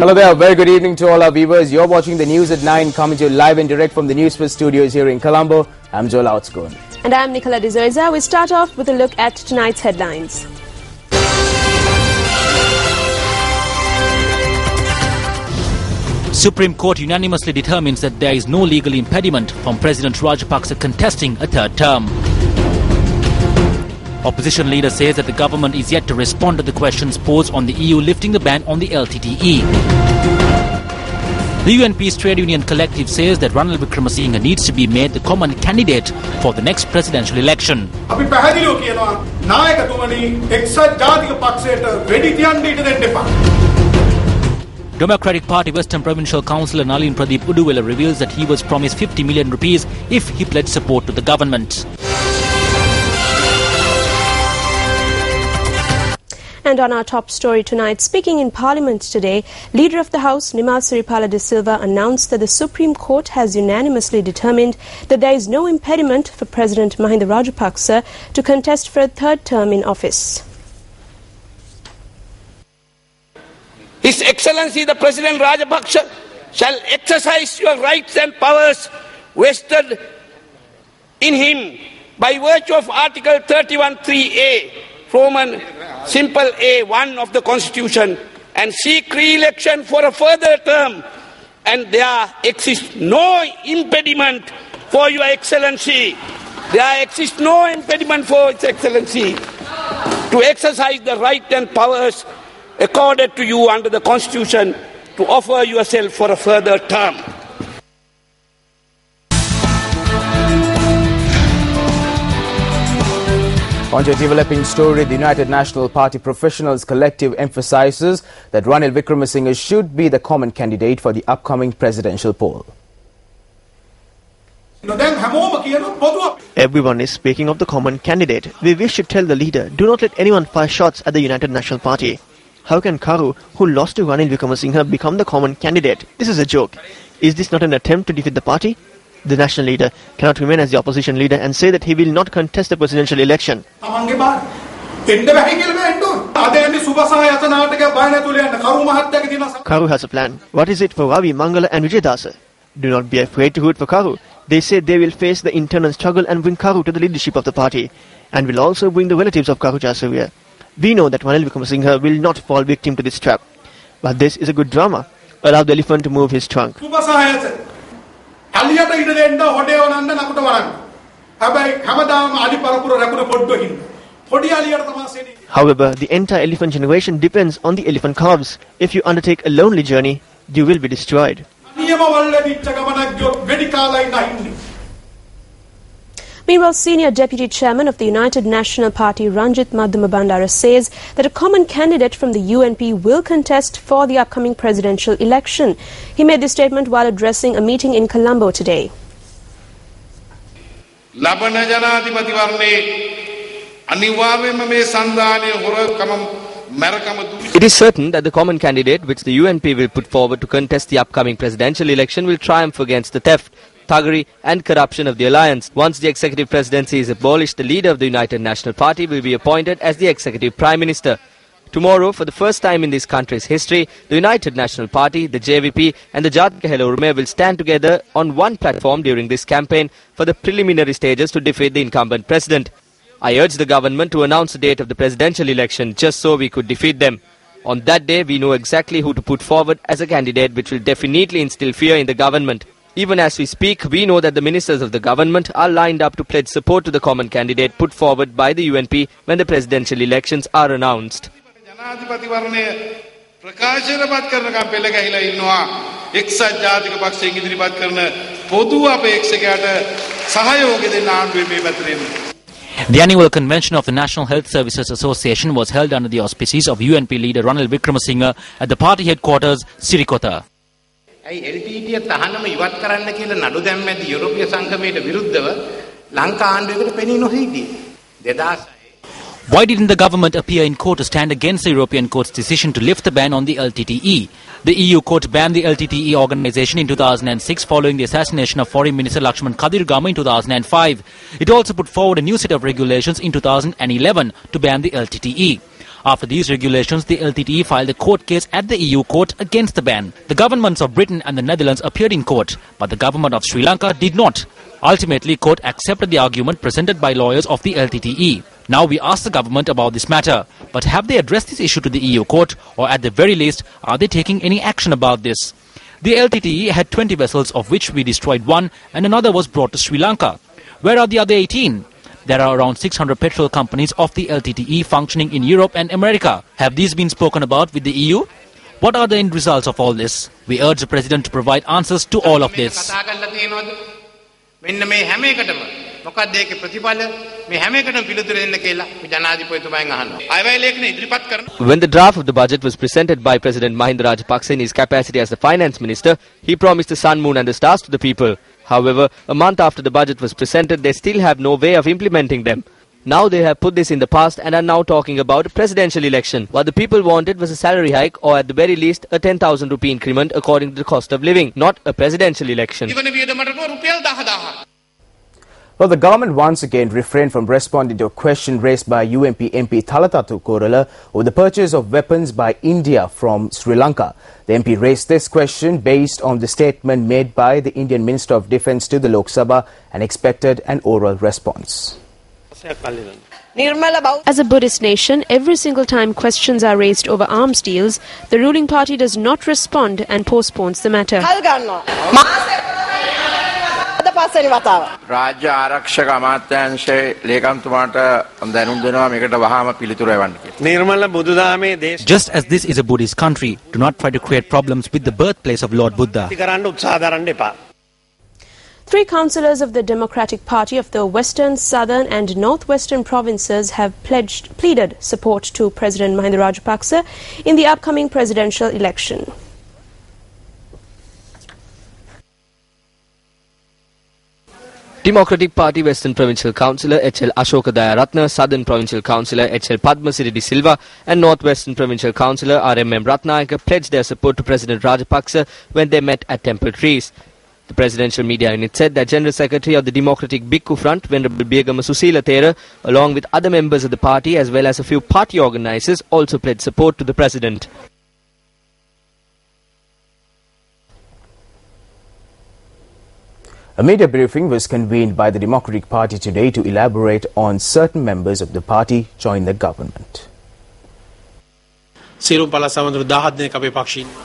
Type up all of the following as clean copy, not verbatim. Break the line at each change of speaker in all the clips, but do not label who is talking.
Hello there, very good evening to all our viewers. You're watching the news at 9, coming to you live and direct from the Newsfirst studios here in Colombo. I'm Joel Outscoon.
And I'm Nicola De Zoiza. We start off with a look at tonight's headlines.
Supreme Court unanimously determines that there is no legal impediment from President Rajapaksa contesting a third term. Opposition leader says that the government is yet to respond to the questions posed on the EU lifting the ban on the LTTE. The UNP's trade union collective says that Ranil Wickremesinghe needs to be made the common candidate for the next presidential election. Democratic Party Western Provincial Councillor Nalin Pradeep Uduwela reveals that he was promised 50 million rupees if he pledged support to the government.
And on our top story tonight, speaking in Parliament today, Leader of the House, Nimal Siripala de Silva, announced that the Supreme Court has unanimously determined that there is no impediment for President Mahinda Rajapaksa to contest for a third term in office.
His Excellency the President Rajapaksa shall exercise your rights and powers vested in him by virtue of Article 31(3)(a), Roman simple A1 of the Constitution, and seek re-election for a further term, and there exists no impediment for your Excellency. There exists no impediment for His Excellency to exercise the right and powers accorded to you under the Constitution to offer yourself for a further term.
On to a developing story, the United National Party Professionals Collective emphasizes that Ranil Wickremesinghe should be the common candidate for the upcoming presidential poll.
Everyone is speaking of the common candidate. We wish to tell the leader, do not let anyone fire shots at the United National Party. How can Karu, who lost to Ranil Wickremesinghe, become the common candidate? This is a joke. Is this not an attempt to defeat the party? The national leader cannot remain as the opposition leader and say that he will not contest the presidential election. Karu has a plan. What is it for Ravi, Mangala and Vijay Dasa? Do not be afraid to root for Karu. They say they will face the internal struggle and bring Karu to the leadership of the party, and will also bring the relatives of Karu Jasuria. We know that Ranil Wickremesinghe will not fall victim to this trap. But this is a good drama. Allow the elephant to move his trunk. However, the entire elephant generation depends on the elephant calves. If you undertake a lonely journey, you will be destroyed.
Meanwhile, Senior Deputy Chairman of the United National Party, Ranjit Madhamabandara, says that a common candidate from the UNP will contest for the upcoming presidential election. He made this statement while addressing a meeting in Colombo today.
It is certain that the common candidate which the UNP will put forward to contest the upcoming presidential election will triumph against the theft, thuggery and corruption of the alliance. Once the executive presidency is abolished, the leader of the United National Party will be appointed as the executive prime minister. Tomorrow, for the first time in this country's history, the United National Party, the JVP and the Jatika Hela Urume will stand together on one platform during this campaign for the preliminary stages to defeat the incumbent president. I urge the government to announce the date of the presidential election just so we could defeat them. On that day, we know exactly who to put forward as a candidate which will definitely instill fear in the government. Even as we speak, we know that the ministers of the government are lined up to pledge support to the common candidate put forward by the UNP when the presidential elections are announced.
The annual convention of the National Health Services Association was held under the auspices of UNP leader Ranil Wickremesinghe at the party headquarters, Sirikota. Why didn't the government appear in court to stand against the European Court's decision to lift the ban on the LTTE? The EU court banned the LTTE organization in 2006 following the assassination of Foreign Minister Lakshman Kadirgama in 2005. It also put forward a new set of regulations in 2011 to ban the LTTE. After these regulations, the LTTE filed a court case at the EU court against the ban. The governments of Britain and the Netherlands appeared in court, but the government of Sri Lanka did not. Ultimately, court accepted the argument presented by lawyers of the LTTE. Now we ask the government about this matter. But have they addressed this issue to the EU court, or at the very least, are they taking any action about this? The LTTE had 20 vessels, of which we destroyed one and another was brought to Sri Lanka. Where are the other 18? There are around 600 petrol companies of the LTTE functioning in Europe and America. Have these been spoken about with the EU? What are the end results of all this? We urge the President to provide answers to all of this.
When
the draft of the budget was presented by President Mahinda Rajapaksa in his capacity as the finance minister, he promised the sun, moon and the stars to the people. However, a month after the budget was presented, they still have no way of implementing them. Now they have put this in the past and are now talking about a presidential election. What the people wanted was a salary hike, or at the very least a 10,000 rupee increment according to the cost of living, not a presidential election.
Well, the government once again refrained from responding to a question raised by UMP MP Thalathathu Korala over the purchase of weapons by India from Sri Lanka. The MP raised this question based on the statement made by the Indian Minister of Defence to the Lok Sabha and expected an oral response.
As a Buddhist nation, every single time questions are raised over arms deals, the ruling party does not respond and postpones the matter.
රාජ්‍ය ආරක්ෂක අමාත්‍යාංශයේ ලේකම්තුමාට දැනුම් දෙනවා මේකට වහාම පිළිතුරු එවන්න කියලා. නිර්මල බුදුදහමේ දේශ
Just as this is a Buddhist country, do not try to create problems with the birthplace of Lord Buddha.
කරන්න උත්සාහ දරන්න එපා.
3 councillors of the Democratic Party of the Western, Southern and Northwestern provinces have pleaded support to President Mahinda Rajapaksa in the upcoming presidential election.
Democratic Party Western Provincial Councillor H.L. Ashoka Dayaratna, Southern Provincial Councillor H.L. Padmasiri De Silva and Northwestern Provincial Councillor R.M.M. Ratnayaka pledged their support to President Rajapaksa when they met at Temple Trees. The presidential media unit said that General Secretary of the Democratic Bhikkhu Front, Venerable Begama Susila Thera, along with other members of the party as well as a few party organisers, also pledged support to the President.
A media briefing was convened by the Democratic Party today to elaborate on certain members of the party join the government.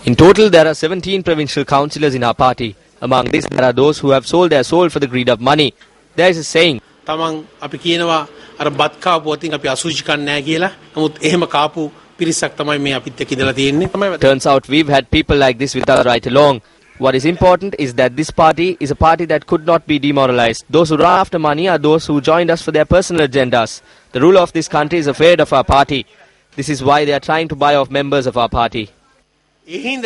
In total, there are 17 provincial councillors in our party. Among these, there are those who have sold their soul for the greed of money. There is a saying, turns out we've had people like this with us right along. What is important is that this party is a party that could not be demoralized. Those who run after money are those who joined us for their personal agendas. The ruler of this country is afraid of our party. This is why they are trying to buy off members of our party.
We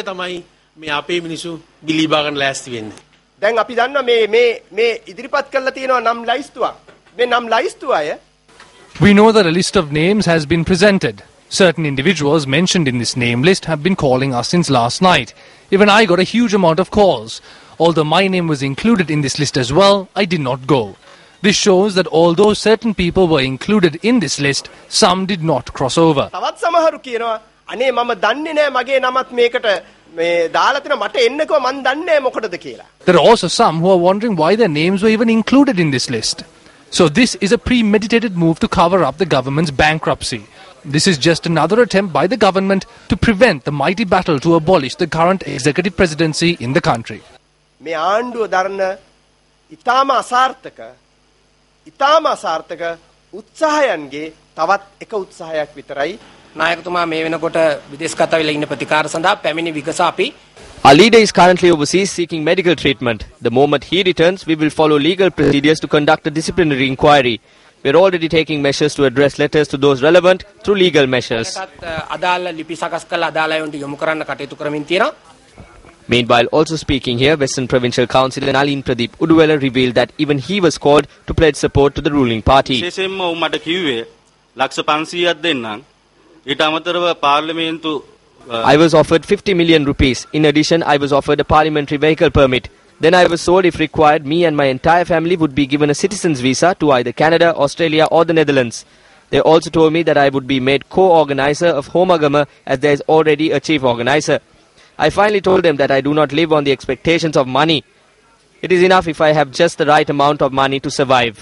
know that a list of names has been presented. Certain individuals mentioned in this name list have been calling us since last night. Even I got a huge amount of calls. Although my name was included in this list as well, I did not go. This shows that although certain people were included in this list, some did not cross over. There are also some who are wondering why their names were even included in this list. So this is a premeditated move to cover up the government's bankruptcy. This is just another attempt by the government to prevent the mighty battle to abolish the current executive presidency in the country.
Our leader is currently overseas seeking medical treatment. The moment he returns, we will follow legal procedures to conduct a disciplinary inquiry. We are already taking measures to address letters to those relevant through legal measures. Meanwhile, also speaking here, Western Provincial Councillor Nalin Pradeep Uduwela revealed that even he was called to pledge support to the ruling party. I was offered 50 million rupees. In addition, I was offered a parliamentary vehicle permit. Then I was told if required, me and my entire family would be given a citizen's visa to either Canada, Australia or the Netherlands. They also told me that I would be made co-organizer of Homagama as there is already a chief organizer. I finally told them that I do not live on the expectations of money. It is enough if I have just the right amount of money to survive.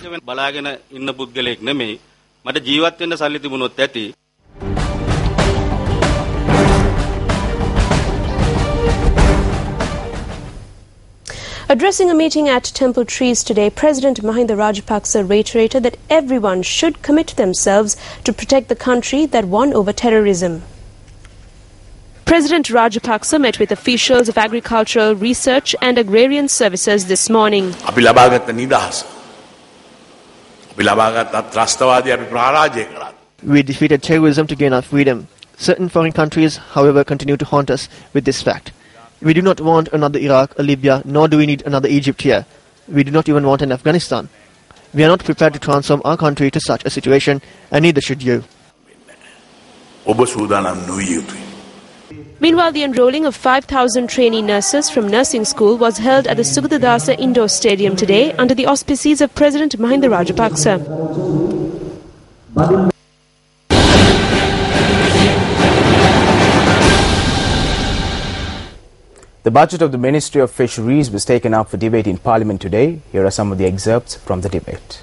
Addressing a meeting at Temple Trees today, President Mahinda Rajapaksa reiterated that everyone should commit themselves to protect the country that won over terrorism. President Rajapaksa met with officials of agricultural, research and agrarian services this morning.
We defeated terrorism to gain our freedom. Certain foreign countries, however, continue to haunt us with this fact. We do not want another Iraq or Libya, nor do we need another Egypt here. We do not even want an Afghanistan. We are not prepared to transform our country to such a situation, and neither should you.
Meanwhile, the enrolling of 5,000 trainee nurses from nursing school was held at the Sugatadasa Indoor Stadium today under the auspices of President Mahinda Rajapaksa.
The budget of the Ministry of Fisheries was taken up for debate in Parliament today. Here are some of the excerpts from the debate.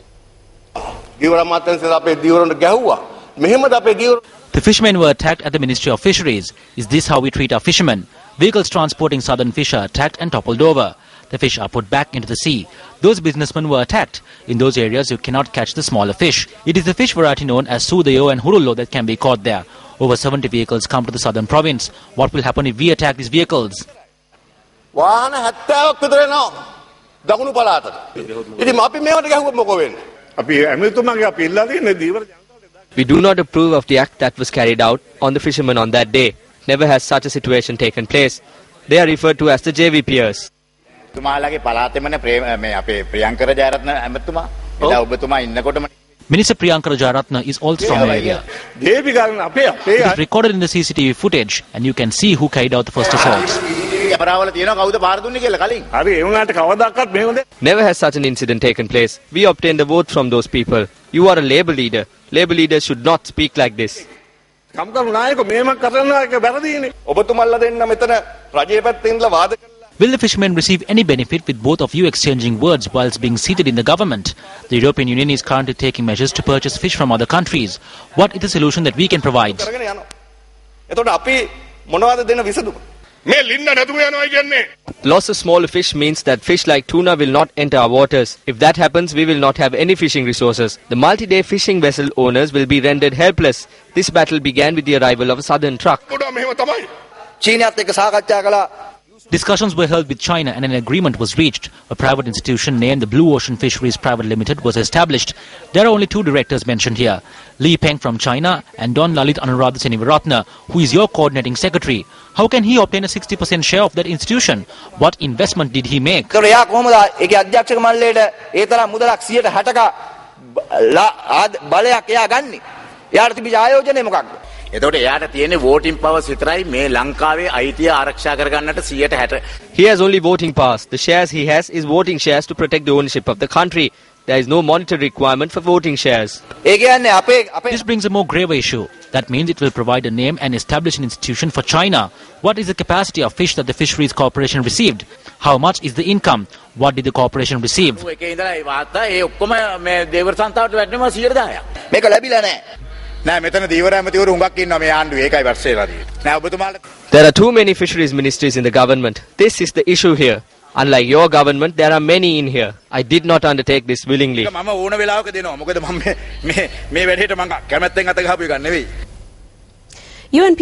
The fishermen were attacked at the Ministry of Fisheries. Is this how we treat our fishermen? Vehicles transporting southern fish are attacked and toppled over. The fish are put back into the sea. Those businessmen were attacked. In those areas you cannot catch the smaller fish. It is the fish variety known as Sudayo and Hurullo that can be caught there. Over 70 vehicles come to the southern province. What will happen if we attack these vehicles?
We do
not approve of the act that was carried out on the fishermen on that day. Never has such a situation taken place. They are referred to as the JVPers.
Minister Priyanka Rajaratna is also from the area. It is recorded in the CCTV footage and you can see who carried out the first assaults.
Never has such an incident taken place. We obtained the vote from those people. You are a Labour leader. Labour leaders should not speak like this.
Will the fishermen receive any benefit with both of you exchanging words whilst being seated in the government? The European Union is currently taking measures to purchase fish from other countries. What is the solution that we can provide?
Loss of smaller fish means that fish like tuna will not enter our waters. If that happens, we will not have any fishing resources. The multi-day fishing vessel owners will be rendered helpless. This battle began with the arrival of a southern truck.
Discussions were held with China and an agreement was reached. A private institution named the Blue Ocean Fisheries Private Limited was established. There are only two directors mentioned here, Li Peng from China and Don Lalit Anuradha Senivaratna, who is your coordinating secretary. How can he obtain a 60% share of that institution? What investment did he make?
He
has only voting powers. The shares he has is voting shares to protect the ownership of the country. There is no monetary requirement for voting shares.
This brings a more grave issue. That means it will provide a name and establish an institution for China. What is the capacity of fish that the Fisheries Corporation received? How much is the income? What did the corporation receive?
There are too many fisheries ministries in the government. This is the issue here. Unlike your government, there are many in here. I did not undertake this willingly.
UNP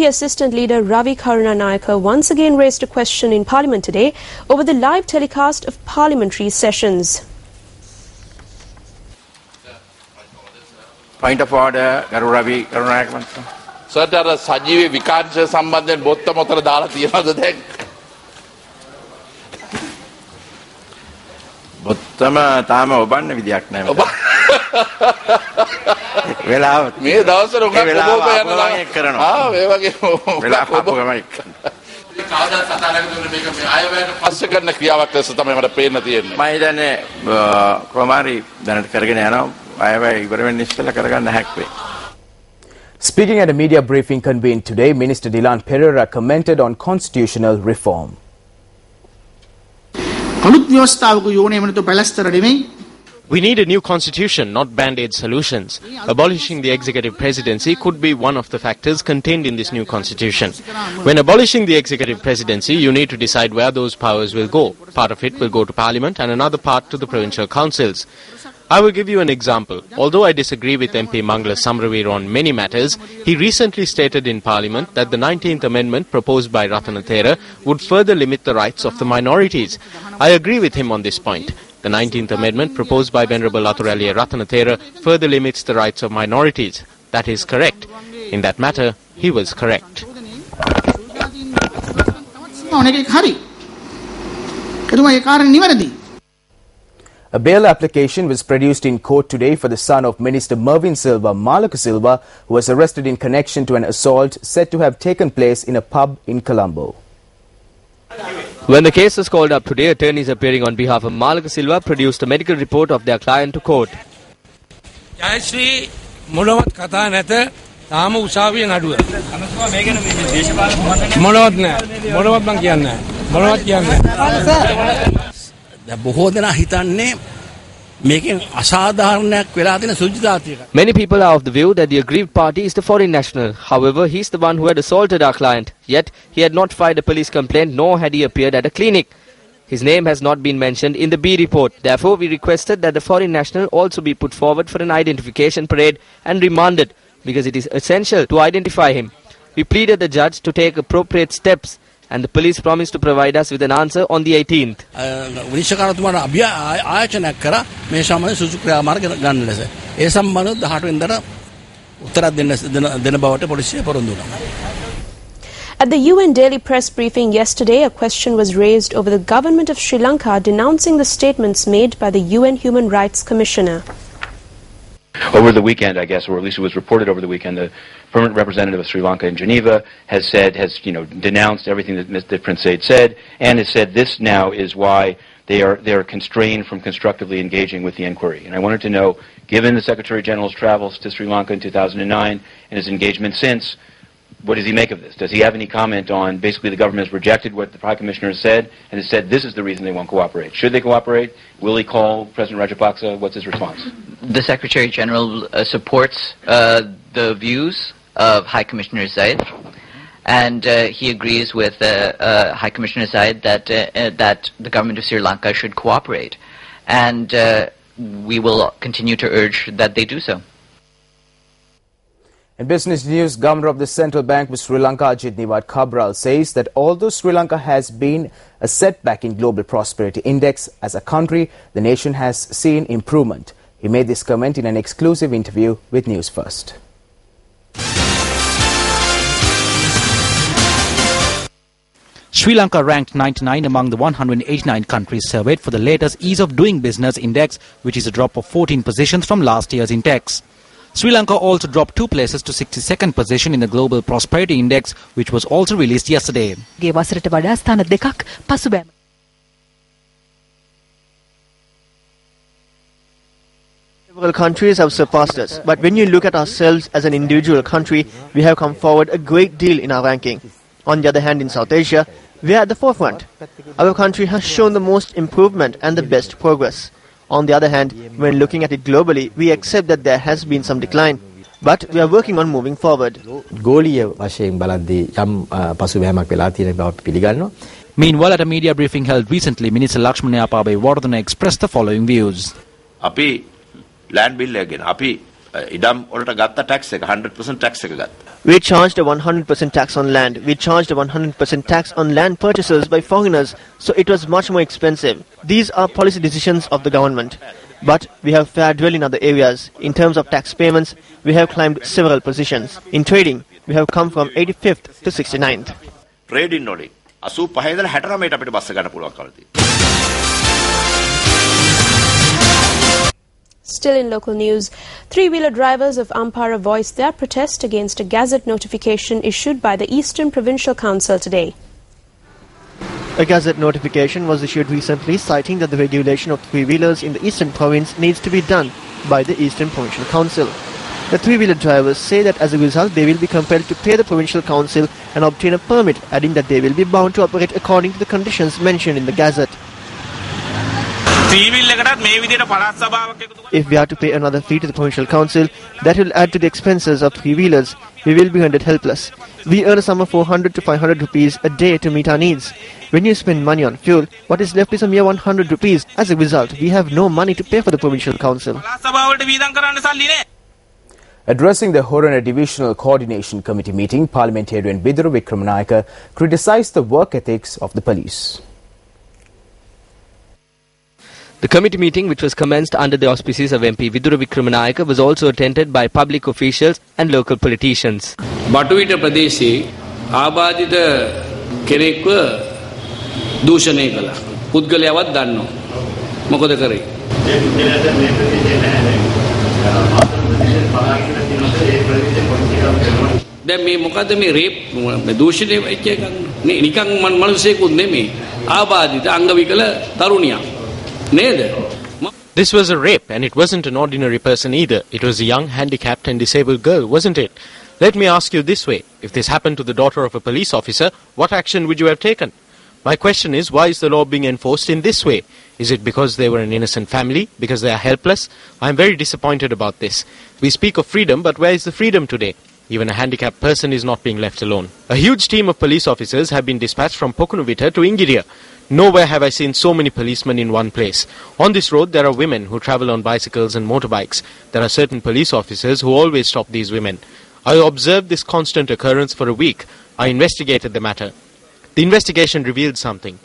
Assistant Leader Ravi Karunanayake once again raised a question in Parliament today over the live telecast of parliamentary sessions.
Point of order, Ravi Karunanayake.
Sir, Sajivi Vikansa Sambandhan Botta Motara Dala Tiyada Dek.
Bottama Tama Obanna Vidyak Name. Well out.
Me, those are not
Speaking at a media briefing convened today, Minister Dilan Pereira commented on constitutional reform.
We need a new constitution, not band-aid solutions. Abolishing the executive presidency could be one of the factors contained in this new constitution. When abolishing the executive presidency, you need to decide where those powers will go. Part of it will go to parliament and another part to the provincial councils. I will give you an example. Although I disagree with MP Mangala Samravir on many matters, he recently stated in Parliament that the 19th Amendment proposed by Ratanathera would further limit the rights of the minorities. I agree with him on this point. The 19th Amendment proposed by Venerable Athuraliya Ratanathera further limits the rights of minorities. That is correct. In that matter, he was correct.
A bail application was produced in court today for the son of Minister Mervyn Silva, Malaka Silva, who was arrested in connection to an assault said to have taken place in a pub in Colombo.
When the case was called up today, attorneys appearing on behalf of Malaka Silva produced a medical report of their client to court.
Many people
are of the view that the aggrieved party is the foreign national. However, he is the one who had assaulted our client. Yet, he had not filed a police complaint nor had he appeared at a clinic. His name has not been mentioned in the B report. Therefore, we requested that the foreign national also be put forward for an identification parade and remanded because it is essential to identify him. We pleaded the judge to take appropriate steps and the police promised to provide us with an answer on the 18th.
At the UN daily press briefing yesterday, a question was raised over the government of Sri Lanka denouncing the statements made by the UN Human Rights Commissioner.
Over the weekend, I guess, or at least it was reported over the weekend, the permanent representative of Sri Lanka in Geneva has denounced everything that Prince Said said, and has said this now is why they are constrained from constructively engaging with the inquiry. And I wanted to know, given the Secretary General's travels to Sri Lanka in 2009 and his engagement since, what does he make of this? Does he have any comment on basically the government has rejected what the High Commissioner has said and has said this is the reason they won't cooperate? Should they cooperate? Will he call President Rajapaksa? What's his response?
The Secretary General supports the views of High Commissioner Zaid, and he agrees with High Commissioner Zaid that the government of Sri Lanka should cooperate, and we will continue to urge that they do so.
In business news, Governor of the Central Bank of Sri Lanka, Ajit Niwat Cabral, says that although Sri Lanka has been a setback in Global Prosperity Index, as a country, the nation has seen improvement. He made this comment in an exclusive interview with Newsfirst.
Sri Lanka ranked 99 among the 189 countries surveyed for the latest Ease of Doing Business Index, which is a drop of 14 positions from last year's index. Sri Lanka also dropped 2 places to 62nd position in the Global Prosperity Index, which was also released yesterday.
Several countries have surpassed us, but when you look at ourselves as an individual country, we have come forward a great deal in our ranking. On the other hand, in South Asia, we are at the forefront. Our country has shown the most improvement and the best progress. On the other hand, when looking at it globally, we accept that there has been some decline. But we are working on moving forward.
Meanwhile, at a media briefing held recently, Minister Lakshmana Yapabe Wardana expressed the following views.
Api land bill again. Api idam orata gatta tax 100% tax gatta.
We charged a 100% tax on land. We charged a 100% tax on land purchases by foreigners, so it was much more expensive. These are policy decisions of the government. But we have fared well in other areas. In terms of tax payments, we have climbed several positions. In trading, we have come from 85th to 69th.
Trading noli 85 ඉඳලා 69ට අපිට බස්ස ගන්න පුළුවන් කවදාද?
Still in local news, three-wheeler drivers of Ampara voiced their protest against a gazette notification issued by the Eastern Provincial Council today.
A gazette notification was issued recently citing that the regulation of three-wheelers in the Eastern Province needs to be done by the Eastern Provincial Council. The three-wheeler drivers say that as a result they will be compelled to pay the provincial council and obtain a permit, adding that they will be bound to operate according to the conditions mentioned in the Gazette. If we are to pay another fee to the provincial council, that will add to the expenses of three-wheelers. We will be rendered helpless. We earn a sum of 400 to 500 rupees a day to meet our needs. When you spend money on fuel, what is left is a mere 100 rupees. As a result, we have no money to pay for the provincial council.
Addressing the Horana Divisional Coordination Committee meeting, Parliamentarian Vidura Wickramanayake criticised the work ethics of the police.
The committee meeting, which was commenced under the auspices of MP Vidura Wickramanayake, was also attended by public officials and local politicians.
Batuita Pradeshi, Abadita Kerekwa, Dushane Kala, Pudgaleavad Danno, Mokodakari. දැන් මේ මොකද මේ rape දූෂණය වෙච්ච එකක් නේ නිකන් මනුස්සයෙකුත් නෙමෙයි ආබාධිත අංගවිකල තරුණියක් නේද.
This was a rape, and it wasn't an ordinary person either. It was a young, handicapped and disabled girl, wasn't it? Let me ask you this way. If this happened to the daughter of a police officer, what action would you have taken? My question is, why is the law being enforced in this way? Is it because they were an innocent family? Because they are helpless? I am very disappointed about this. We speak of freedom, but where is the freedom today? Even a handicapped person is not being left alone. A huge team of police officers have been dispatched from Pokunuvita to Ingiriya. Nowhere have I seen so many policemen in one place. On this road, there are women who travel on bicycles and motorbikes. There are certain police officers who always stop these women. I observed this constant occurrence for a week. I investigated the matter. The investigation revealed something.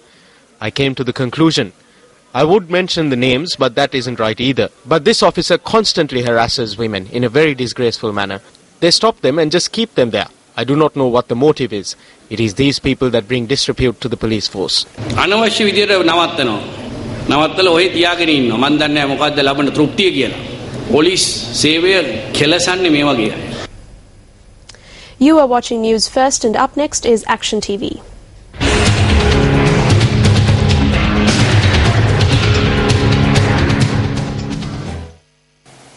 I came to the conclusion. I would mention the names, but that isn't right either. But this officer constantly harasses women in a very disgraceful manner. They stop them and just keep them there. I do not know what the motive is. It is these people that bring disrepute to the police force.
අනවශ්‍ය විදියට නවත්තනවා. නවත්තලා ඔය තියාගෙන ඉන්නවා. මන් දන්නේ නැහැ මොකද්ද ලබන තෘප්තිය කියලා. පොලිස් සේවය කෙලසන්නේ මේ වගේ.
You are watching News First, and up next is Action TV.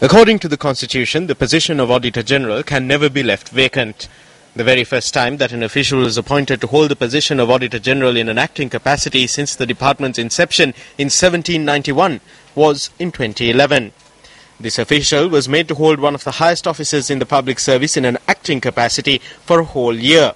According to the Constitution, the position of Auditor General can never be left vacant. The very first time that an official is appointed to hold the position of Auditor General in an acting capacity since the department's inception in 1791 was in 2011. This official was made to hold one of the highest offices in the public service in an acting capacity for a whole year.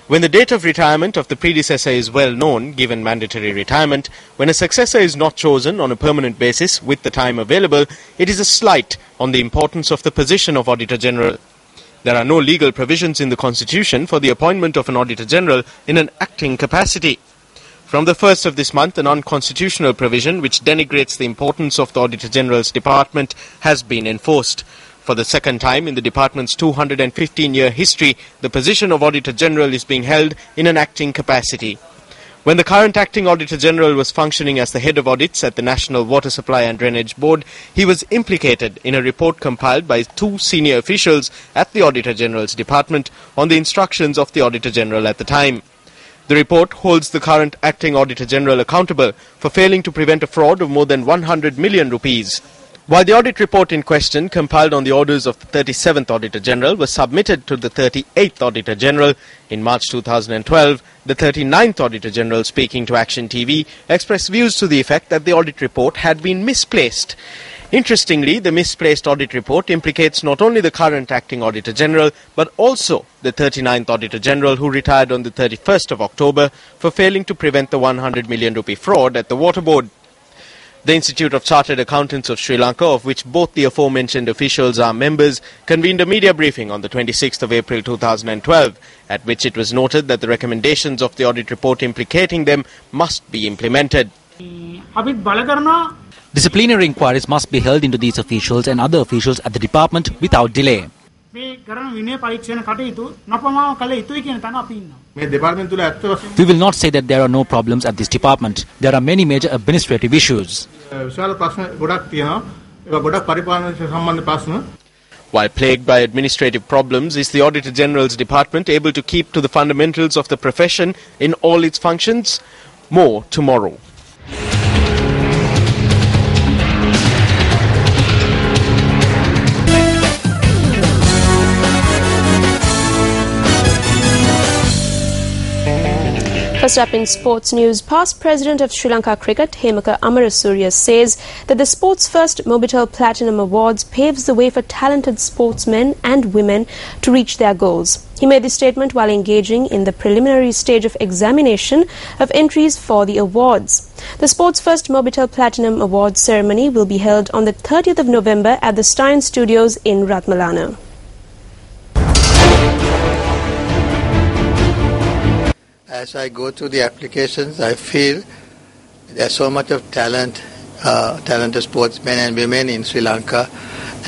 When the date of retirement of the predecessor is well known, given mandatory retirement, when a successor is not chosen on a permanent basis with the time available, it is a slight on the importance of the position of Auditor General. There are no legal provisions in the Constitution for the appointment of an Auditor General in an acting capacity. From the 1st of this month, an unconstitutional provision which denigrates the importance of the Auditor General's department has been enforced. For the second time in the department's 215-year history, the position of Auditor General is being held in an acting capacity. When the current acting Auditor General was functioning as the head of audits at the National Water Supply and Drainage Board, he was implicated in a report compiled by two senior officials at the Auditor General's department on the instructions of the Auditor General at the time. The report holds the current acting Auditor General accountable for failing to prevent a fraud of more than 100 million rupees. While the audit report in question, compiled on the orders of the 37th Auditor General, was submitted to the 38th Auditor General in March 2012, the 39th Auditor General, speaking to Action TV, expressed views to the effect that the audit report had been misplaced. Interestingly, the misplaced audit report implicates not only the current acting Auditor General, but also the 39th Auditor General, who retired on the 31st of October for failing to prevent the 100 million rupee fraud at the Water Board. The Institute of Chartered Accountants of Sri Lanka, of which both the aforementioned officials are members, convened a media briefing on the 26th of April 2012, at which it was noted that the recommendations of the audit report implicating them must be implemented.
Disciplinary inquiries must be held into these officials and other officials at the department without delay. We will not say that there are no problems at this department. There are many major administrative issues.
While plagued by administrative problems, is the Auditor General's department able to keep to the fundamentals of the profession in all its functions? More tomorrow.
First up in sports news, past president of Sri Lanka Cricket, Hemaka Amarasuriya, says that the Sports First Mobitel Platinum Awards paves the way for talented sportsmen and women to reach their goals. He made this statement while engaging in the preliminary stage of examination of entries for the awards. The Sports First Mobitel Platinum Awards ceremony will be held on the 30th of November at the Stein Studios in Ratmalana.
As I go through the applications, I feel there's so much of talent, talented sportsmen and women in Sri Lanka,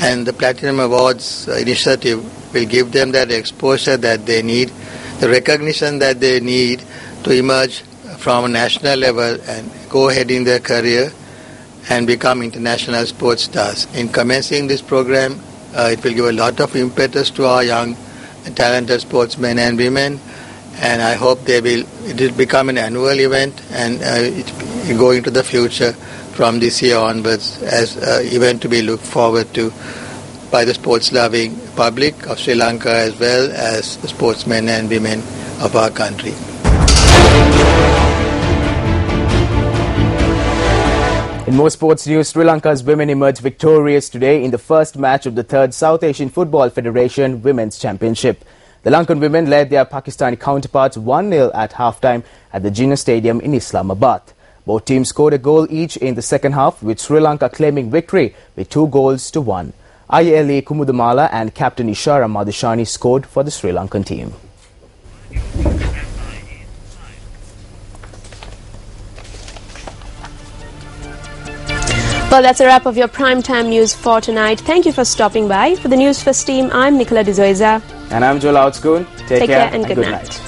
and the Platinum Awards initiative will give them that exposure that they need, the recognition that they need to emerge from a national level and go ahead in their career and become international sports stars. In commencing this program, it will give a lot of impetus to our young and talented sportsmen and women, and I hope it will become an annual event and it go into the future from this year onwards as an event to be looked forward to by the sports-loving public of Sri Lanka as well as the sportsmen and women of our country.
In more sports news, Sri Lanka's women emerged victorious today in the first match of the third South Asian Football Federation Women's Championship. The Lankan women led their Pakistani counterparts 1-0 at halftime at the Jinnah Stadium in Islamabad. Both teams scored a goal each in the second half, with Sri Lanka claiming victory with 2-1. ILE Kumudamala and captain Ishara Madhushani scored for the Sri Lankan team.
Well, that's a wrap of your primetime news for tonight. Thank you for stopping by. For the Newsfirst team, I'm Nicola De Zoiza.
And I'm Joel Outscoon. Take care and
good night.